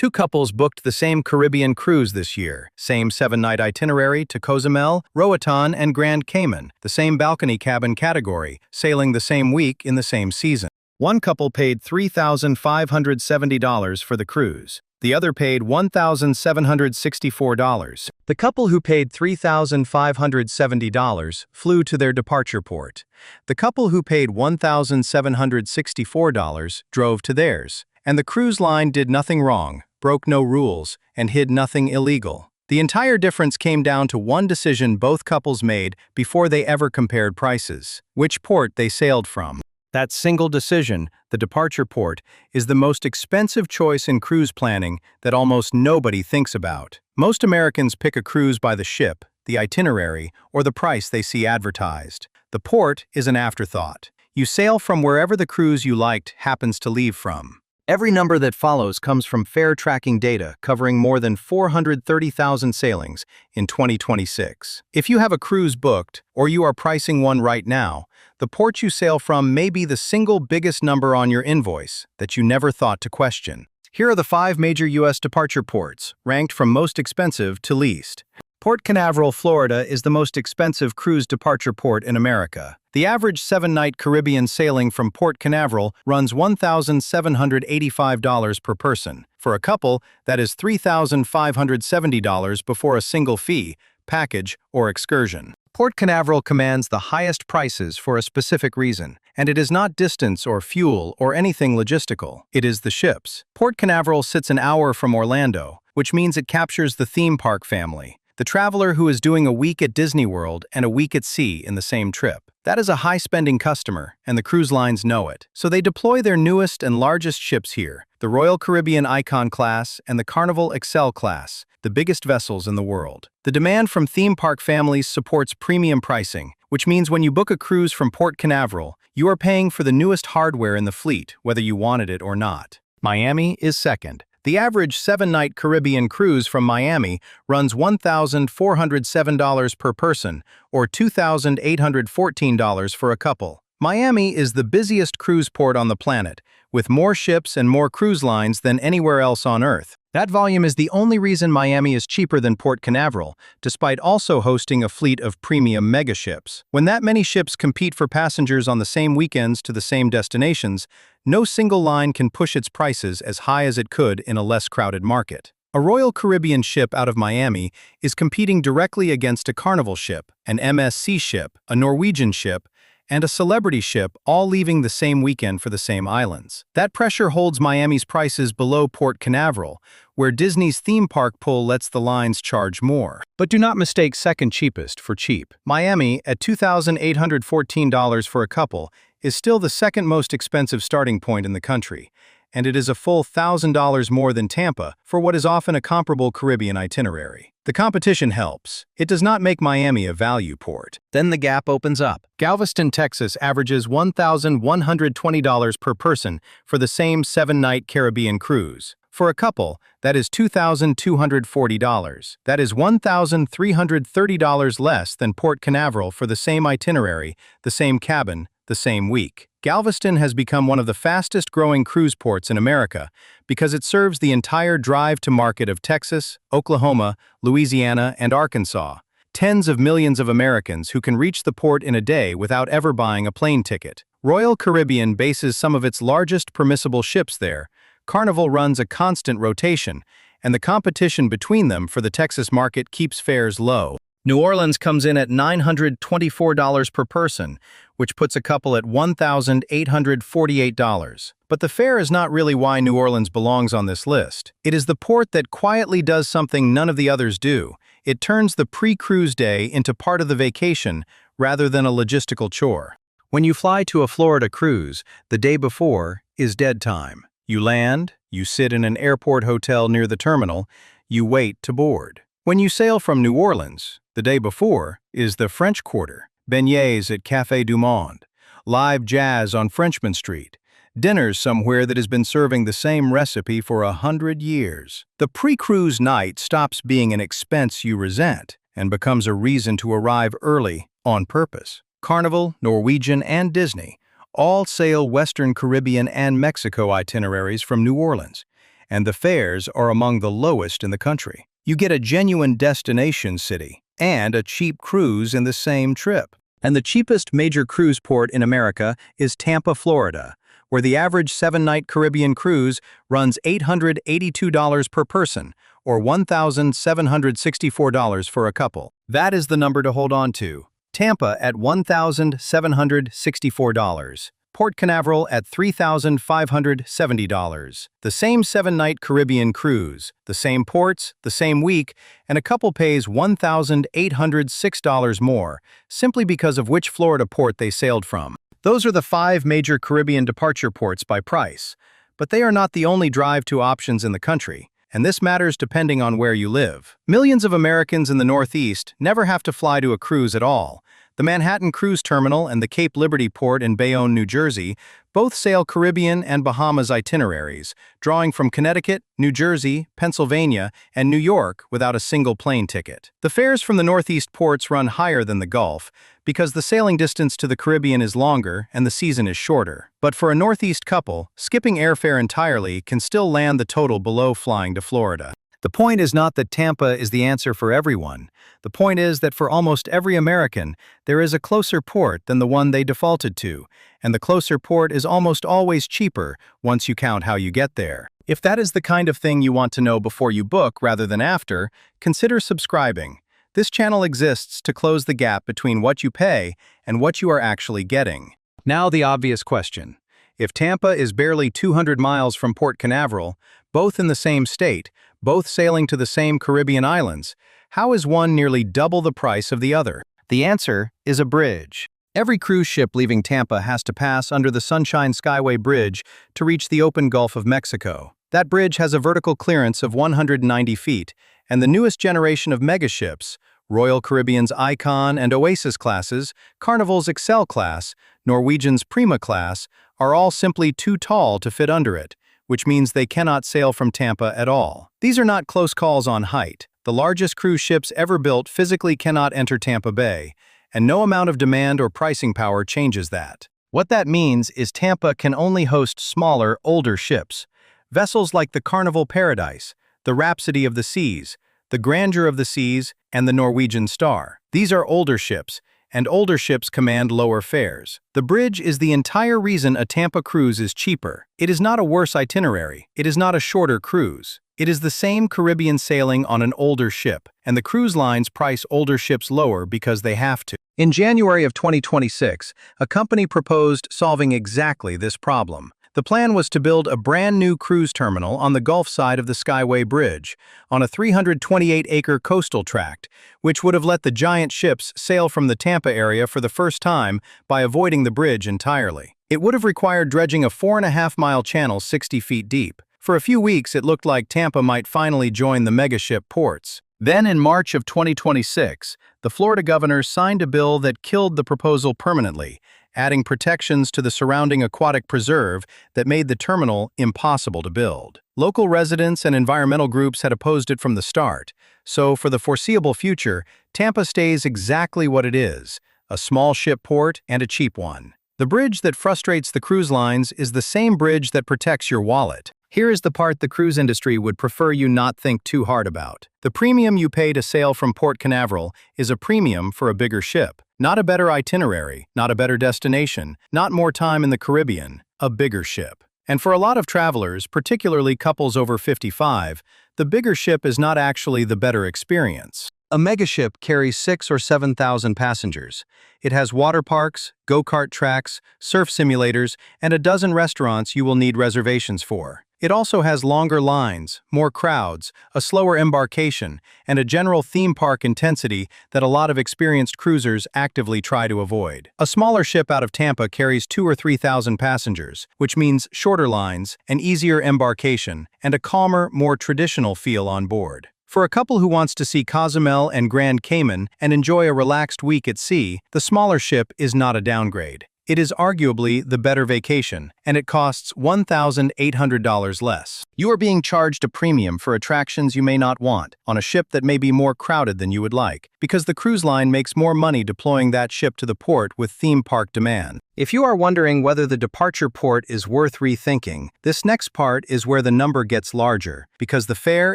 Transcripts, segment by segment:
Two couples booked the same Caribbean cruise this year. Same 7-night itinerary to Cozumel, Roatan, and Grand Cayman. The same balcony cabin category, sailing the same week in the same season. One couple paid $3,570 for the cruise. The other paid $1,764. The couple who paid $3,570 flew to their departure port. The couple who paid $1,764 drove to theirs. And the cruise line did nothing wrong, broke no rules, and hid nothing illegal. The entire difference came down to one decision both couples made before they ever compared prices: which port they sailed from. That single decision, the departure port, is the most expensive choice in cruise planning that almost nobody thinks about. Most Americans pick a cruise by the ship, the itinerary, or the price they see advertised. The port is an afterthought. You sail from wherever the cruise you liked happens to leave from. Every number that follows comes from fare tracking data covering more than 430,000 sailings in 2026. If you have a cruise booked, or you are pricing one right now, the port you sail from may be the single biggest number on your invoice that you never thought to question. Here are the 5 major U.S. departure ports, ranked from most expensive to least. Port Canaveral, Florida is the most expensive cruise departure port in America. The average 7-night Caribbean sailing from Port Canaveral runs $1,785 per person. For a couple, that is $3,570 before a single fee, package, or excursion. Port Canaveral commands the highest prices for a specific reason, and it is not distance or fuel or anything logistical. It is the ships. Port Canaveral sits an hour from Orlando, which means it captures the theme park family. The traveler who is doing a week at Disney World and a week at sea in the same trip. That is a high-spending customer, and the cruise lines know it. So they deploy their newest and largest ships here, the Royal Caribbean Icon class and the Carnival Excel class, the biggest vessels in the world. The demand from theme park families supports premium pricing, which means when you book a cruise from Port Canaveral, you are paying for the newest hardware in the fleet, whether you wanted it or not. Miami is second. The average 7-night Caribbean cruise from Miami runs $1,407 per person, or $2,814 for a couple. Miami is the busiest cruise port on the planet, with more ships and more cruise lines than anywhere else on Earth. That volume is the only reason Miami is cheaper than Port Canaveral, despite also hosting a fleet of premium megaships. When that many ships compete for passengers on the same weekends to the same destinations, no single line can push its prices as high as it could in a less crowded market. A Royal Caribbean ship out of Miami is competing directly against a Carnival ship, an MSC ship, a Norwegian ship, and a Celebrity ship, all leaving the same weekend for the same islands. That pressure holds Miami's prices below Port Canaveral, where Disney's theme park pull lets the lines charge more. But do not mistake second cheapest for cheap. Miami, at $2,814 for a couple, is still the second most expensive starting point in the country, and it is a full $1,000 more than Tampa for what is often a comparable Caribbean itinerary. The competition helps. It does not make Miami a value port. Then the gap opens up. Galveston, Texas averages $1,120 per person for the same 7-night Caribbean cruise. For a couple, that is $2,240. That is $1,330 less than Port Canaveral for the same itinerary, the same cabin, the same week. Galveston has become one of the fastest-growing cruise ports in America because it serves the entire drive-to-market of Texas, Oklahoma, Louisiana, and Arkansas. Tens of millions of Americans who can reach the port in a day without ever buying a plane ticket. Royal Caribbean bases some of its largest permissible ships there. Carnival runs a constant rotation, and the competition between them for the Texas market keeps fares low. New Orleans comes in at $924 per person, which puts a couple at $1,848. But the fare is not really why New Orleans belongs on this list. It is the port that quietly does something none of the others do. It turns the pre-cruise day into part of the vacation rather than a logistical chore. When you fly to a Florida cruise, the day before is dead time. You land, you sit in an airport hotel near the terminal, you wait to board. When you sail from New Orleans, the day before is the French Quarter, beignets at Café du Monde, live jazz on Frenchmen Street, dinners somewhere that has been serving the same recipe for 100 years. The pre-cruise night stops being an expense you resent and becomes a reason to arrive early on purpose. Carnival, Norwegian, and Disney all sail Western Caribbean and Mexico itineraries from New Orleans, and the fares are among the lowest in the country. You get a genuine destination city and a cheap cruise in the same trip. And the cheapest major cruise port in America is Tampa, Florida, where the average 7-night Caribbean cruise runs $882 per person, or $1,764 for a couple. That is the number to hold on to. Tampa at $1,764. Port Canaveral at $3,570. The same 7-night Caribbean cruise, the same ports, the same week, and a couple pays $1,806 more, simply because of which Florida port they sailed from. Those are the 5 major Caribbean departure ports by price, but they are not the only drive-to options in the country, and this matters depending on where you live. Millions of Americans in the Northeast never have to fly to a cruise at all. The Manhattan Cruise Terminal and the Cape Liberty Port in Bayonne, New Jersey, both sail Caribbean and Bahamas itineraries, drawing from Connecticut, New Jersey, Pennsylvania, and New York without a single plane ticket. The fares from the Northeast ports run higher than the Gulf because the sailing distance to the Caribbean is longer and the season is shorter. But for a Northeast couple, skipping airfare entirely can still land the total below flying to Florida. The point is not that Tampa is the answer for everyone. The point is that for almost every American, there is a closer port than the one they defaulted to, and the closer port is almost always cheaper once you count how you get there. If that is the kind of thing you want to know before you book rather than after, consider subscribing. This channel exists to close the gap between what you pay and what you are actually getting. Now the obvious question. If Tampa is barely 200 miles from Port Canaveral, both in the same state, both sailing to the same Caribbean islands, how is one nearly double the price of the other? The answer is a bridge. Every cruise ship leaving Tampa has to pass under the Sunshine Skyway Bridge to reach the open Gulf of Mexico. That bridge has a vertical clearance of 190 feet, and the newest generation of megaships, Royal Caribbean's Icon and Oasis classes, Carnival's Excel class, Norwegian's Prima class, are all simply too tall to fit under it, which means they cannot sail from Tampa at all. These are not close calls on height. The largest cruise ships ever built physically cannot enter Tampa Bay, and no amount of demand or pricing power changes that. What that means is Tampa can only host smaller, older ships. Vessels like the Carnival Paradise, the Rhapsody of the Seas, the Grandeur of the Seas, and the Norwegian Star. These are older ships, and older ships command lower fares. The bridge is the entire reason a Tampa cruise is cheaper. It is not a worse itinerary. It is not a shorter cruise. It is the same Caribbean sailing on an older ship, and the cruise lines price older ships lower because they have to. In January of 2026, a company proposed solving exactly this problem. The plan was to build a brand new cruise terminal on the Gulf side of the Skyway Bridge, on a 328-acre coastal tract, which would have let the giant ships sail from the Tampa area for the first time by avoiding the bridge entirely. It would have required dredging a 4.5-mile channel 60 feet deep. For a few weeks, it looked like Tampa might finally join the megaship ports. Then in March of 2026, the Florida governor signed a bill that killed the proposal permanently, adding protections to the surrounding aquatic preserve that made the terminal impossible to build. Local residents and environmental groups had opposed it from the start, so for the foreseeable future, Tampa stays exactly what it is, a small ship port and a cheap one. The bridge that frustrates the cruise lines is the same bridge that protects your wallet. Here is the part the cruise industry would prefer you not think too hard about. The premium you pay to sail from Port Canaveral is a premium for a bigger ship. Not a better itinerary, not a better destination, not more time in the Caribbean, a bigger ship. And for a lot of travelers, particularly couples over 55, the bigger ship is not actually the better experience. A megaship carries 6,000 or 7,000 passengers. It has water parks, go-kart tracks, surf simulators, and a dozen restaurants you will need reservations for. It also has longer lines, more crowds, a slower embarkation, and a general theme park intensity that a lot of experienced cruisers actively try to avoid. A smaller ship out of Tampa carries 2,000 or 3,000 passengers, which means shorter lines, an easier embarkation, and a calmer, more traditional feel on board. For a couple who wants to see Cozumel and Grand Cayman and enjoy a relaxed week at sea, the smaller ship is not a downgrade. It is arguably the better vacation, and it costs $1,800 less. You are being charged a premium for attractions you may not want, on a ship that may be more crowded than you would like, because the cruise line makes more money deploying that ship to the port with theme park demand. If you are wondering whether the departure port is worth rethinking, this next part is where the number gets larger, because the fare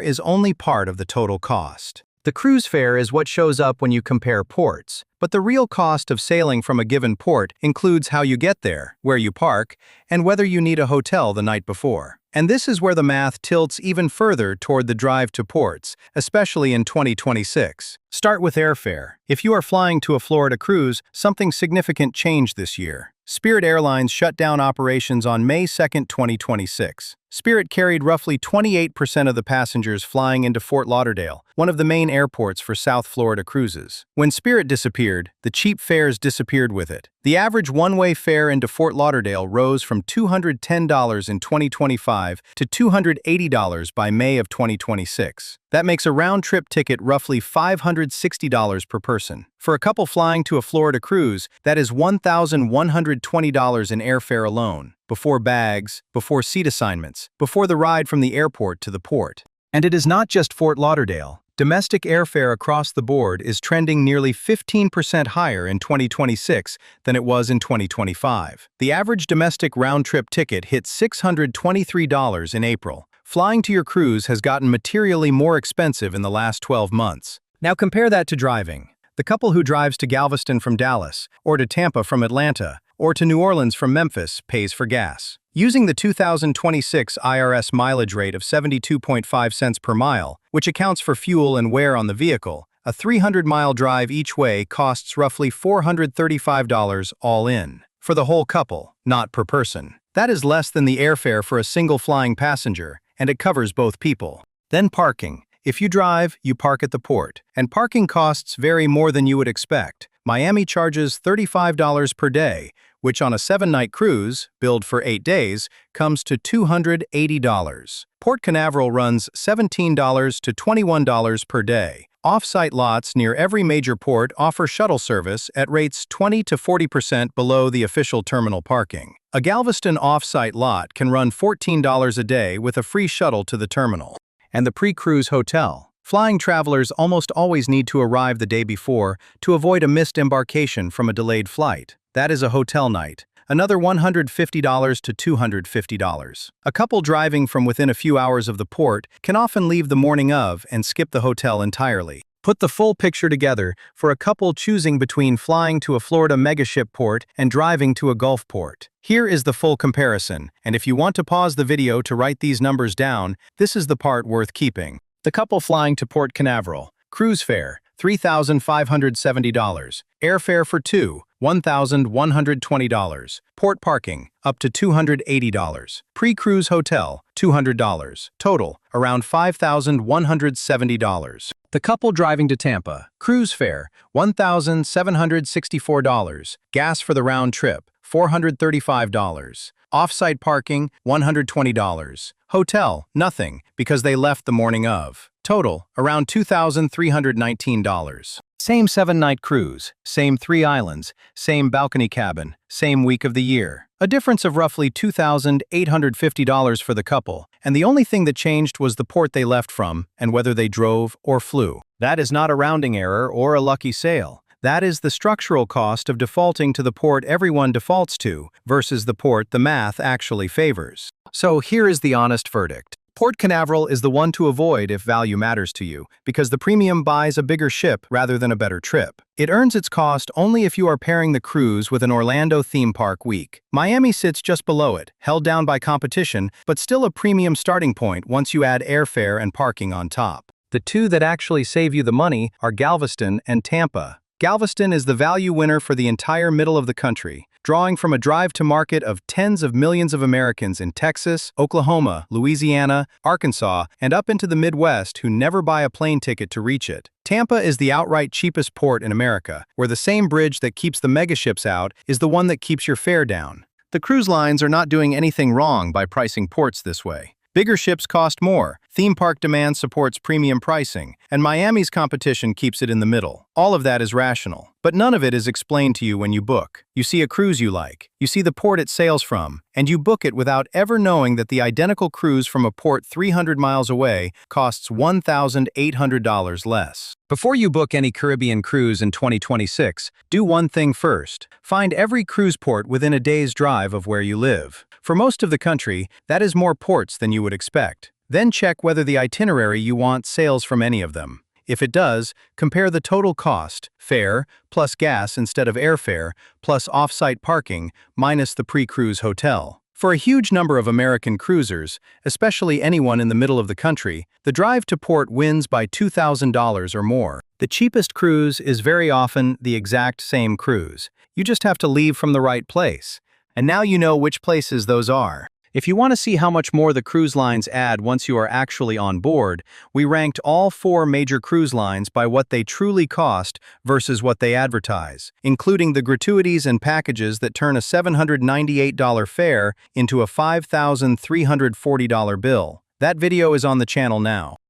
is only part of the total cost. The cruise fare is what shows up when you compare ports, but the real cost of sailing from a given port includes how you get there, where you park, and whether you need a hotel the night before. And this is where the math tilts even further toward the drive to ports, especially in 2026. Start with airfare. If you are flying to a Florida cruise, something significant changed this year. Spirit Airlines shut down operations on May 2, 2026. Spirit carried roughly 28% of the passengers flying into Fort Lauderdale, one of the main airports for South Florida cruises. When Spirit disappeared, the cheap fares disappeared with it. The average one-way fare into Fort Lauderdale rose from $210 in 2025 to $280 by May of 2026. That makes a round-trip ticket roughly $560 per person. For a couple flying to a Florida cruise, that is $1,120 in airfare alone, before bags, before seat assignments, before the ride from the airport to the port. And it is not just Fort Lauderdale. Domestic airfare across the board is trending nearly 15% higher in 2026 than it was in 2025. The average domestic round-trip ticket hit $623 in April. Flying to your cruise has gotten materially more expensive in the last 12 months. Now compare that to driving. The couple who drives to Galveston from Dallas, or to Tampa from Atlanta, or to New Orleans from Memphis pays for gas. Using the 2026 IRS mileage rate of 72.5 cents per mile, which accounts for fuel and wear on the vehicle, a 300-mile drive each way costs roughly $435 all in. For the whole couple, not per person. That is less than the airfare for a single flying passenger, and it covers both people. Then parking. If you drive, you park at the port, and parking costs vary more than you would expect. Miami charges $35 per day, which on a 7-night cruise, billed for 8 days, comes to $280. Port Canaveral runs $17 to $21 per day. Off-site lots near every major port offer shuttle service at rates 20 to 40% below the official terminal parking. A Galveston off-site lot can run $14 a day with a free shuttle to the terminal. And the pre-cruise hotel. Flying travelers almost always need to arrive the day before to avoid a missed embarkation from a delayed flight. That is a hotel night. Another $150 to $250. A couple driving from within a few hours of the port can often leave the morning of and skip the hotel entirely. Put the full picture together for a couple choosing between flying to a Florida megaship port and driving to a Gulf port. Here is the full comparison, and if you want to pause the video to write these numbers down, this is the part worth keeping. The couple flying to Port Canaveral. Cruise fare, $3,570. Airfare for two, $1,120. Port parking, up to $280. Pre-cruise hotel, $200. Total, around $5,170. The couple driving to Tampa. Cruise fare, $1,764. Gas for the round trip, $435. Off-site parking, $120. Hotel, nothing, because they left the morning of. Total, around $2,319. Same 7-night cruise, same 3 islands, same balcony cabin, same week of the year. A difference of roughly $2,850 for the couple, and the only thing that changed was the port they left from and whether they drove or flew. That is not a rounding error or a lucky sail. That is the structural cost of defaulting to the port everyone defaults to versus the port the math actually favors. So here is the honest verdict. Port Canaveral is the one to avoid if value matters to you, because the premium buys a bigger ship rather than a better trip. It earns its cost only if you are pairing the cruise with an Orlando theme park week. Miami sits just below it, held down by competition, but still a premium starting point once you add airfare and parking on top. The two that actually save you the money are Galveston and Tampa. Galveston is the value winner for the entire middle of the country, drawing from a drive to market of tens of millions of Americans in Texas, Oklahoma, Louisiana, Arkansas, and up into the Midwest who never buy a plane ticket to reach it. Tampa is the outright cheapest port in America, where the same bridge that keeps the megaships out is the one that keeps your fare down. The cruise lines are not doing anything wrong by pricing ports this way. Bigger ships cost more, theme park demand supports premium pricing, and Miami's competition keeps it in the middle. All of that is rational, but none of it is explained to you when you book. You see a cruise you like, you see the port it sails from, and you book it without ever knowing that the identical cruise from a port 300 miles away costs $1,800 less. Before you book any Caribbean cruise in 2026, do one thing first. Find every cruise port within a day's drive of where you live. For most of the country, that is more ports than you would expect. Then check whether the itinerary you want sails from any of them. If it does, compare the total cost, fare, plus gas instead of airfare, plus off-site parking, minus the pre-cruise hotel. For a huge number of American cruisers, especially anyone in the middle of the country, the drive to port wins by $2,000 or more. The cheapest cruise is very often the exact same cruise. You just have to leave from the right place. And now you know which places those are. If you want to see how much more the cruise lines add once you are actually on board, we ranked all 4 major cruise lines by what they truly cost versus what they advertise, including the gratuities and packages that turn a $798 fare into a $5,340 bill. That video is on the channel now.